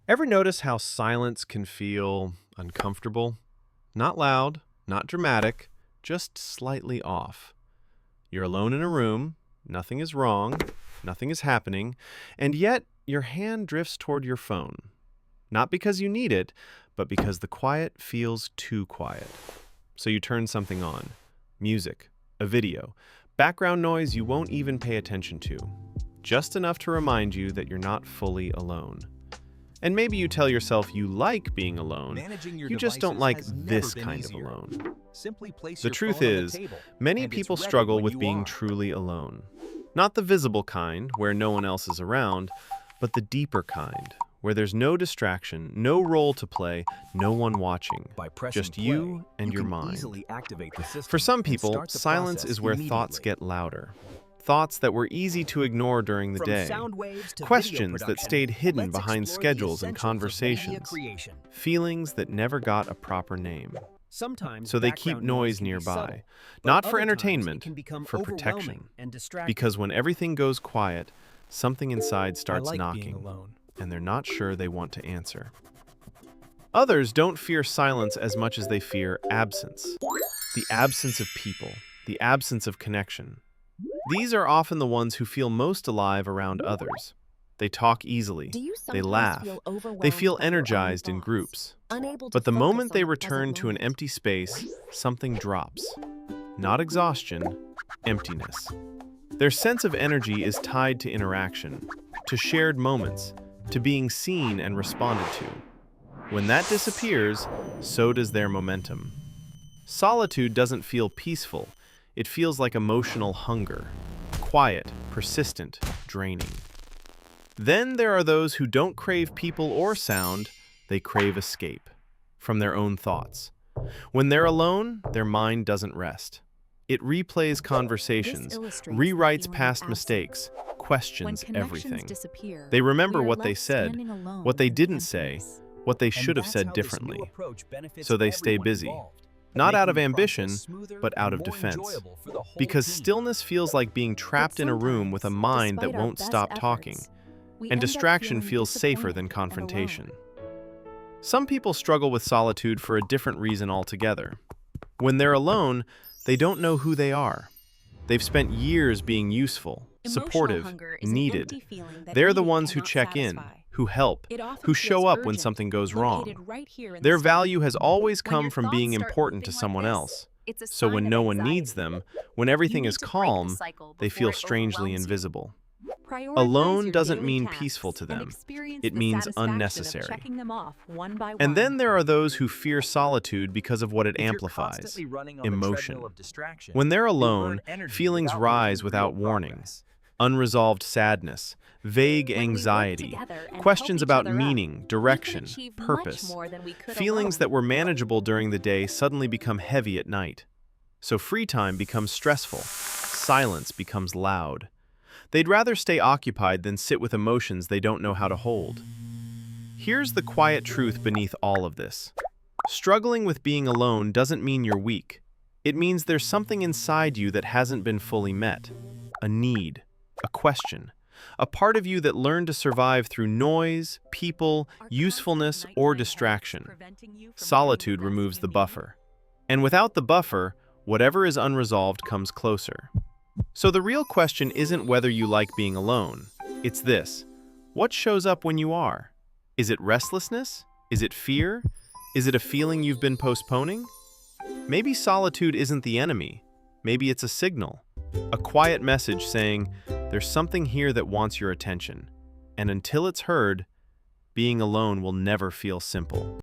Ever notice how silence can feel uncomfortable? Not loud, not dramatic, just slightly off. You're alone in a room, nothing is wrong, nothing is happening, and yet your hand drifts toward your phone. Not because you need it, but because the quiet feels too quiet. So you turn something on. Music, a video, background noise you won't even pay attention to. Just enough to remind you that you're not fully alone. And maybe you tell yourself you like being alone, you just don't like this kind of alone. The truth is, many people struggle with being truly alone. Not the visible kind, where no one else is around, but the deeper kind, where there's no distraction, no role to play, no one watching, just you and your mind. For some people, silence is where thoughts get louder. Thoughts that were easy to ignore during the day, questions that stayed hidden behind schedules and conversations, feelings that never got a proper name. So they keep noise nearby, not for entertainment, for protection. Because when everything goes quiet, something inside starts knocking, and they're not sure they want to answer. Others don't fear silence as much as they fear absence. The absence of people, the absence of connection. These are often the ones who feel most alive around others. They talk easily, they laugh, they feel energized in groups. But the moment they return to an empty space, something drops. Not exhaustion, emptiness. Their sense of energy is tied to interaction, to shared moments, to being seen and responded to. When that disappears, so does their momentum. Solitude doesn't feel peaceful. It feels like emotional hunger, quiet, persistent, draining. Then there are those who don't crave people or sound, they crave escape from their own thoughts. When they're alone, their mind doesn't rest. It replays conversations, rewrites past mistakes, questions everything. They remember what they said, what they didn't say, what they should have said differently. So they stay busy. Not out of ambition, but out of defense. Because stillness feels like being trapped in a room with a mind that won't stop talking, and distraction feels safer than confrontation. Some people struggle with solitude for a different reason altogether. When they're alone, they don't know who they are. They've spent years being useful, supportive, needed. They're the ones who check in, who help, who show up when something goes wrong. Their value has always come from being important to someone else. So when no one needs them, when everything is calm, they feel strangely invisible. Alone doesn't mean peaceful to them. It means unnecessary. And then there are those who fear solitude because of what it amplifies: emotion. When they're alone, feelings rise without warning. Unresolved sadness, vague anxiety, questions about meaning, direction, purpose. Feelings that were manageable during the day suddenly become heavy at night. So free time becomes stressful. Silence becomes loud. They'd rather stay occupied than sit with emotions they don't know how to hold. Here's the quiet truth beneath all of this. Struggling with being alone doesn't mean you're weak. It means there's something inside you that hasn't been fully met. A need, a question, a part of you that learned to survive through noise, people, usefulness, or distraction. Solitude removes the buffer. And without the buffer, whatever is unresolved comes closer. So the real question isn't whether you like being alone. It's this: what shows up when you are? Is it restlessness? Is it fear? Is it a feeling you've been postponing? Maybe solitude isn't the enemy. Maybe it's a signal. A quiet message saying, there's something here that wants your attention. And until it's heard, being alone will never feel simple.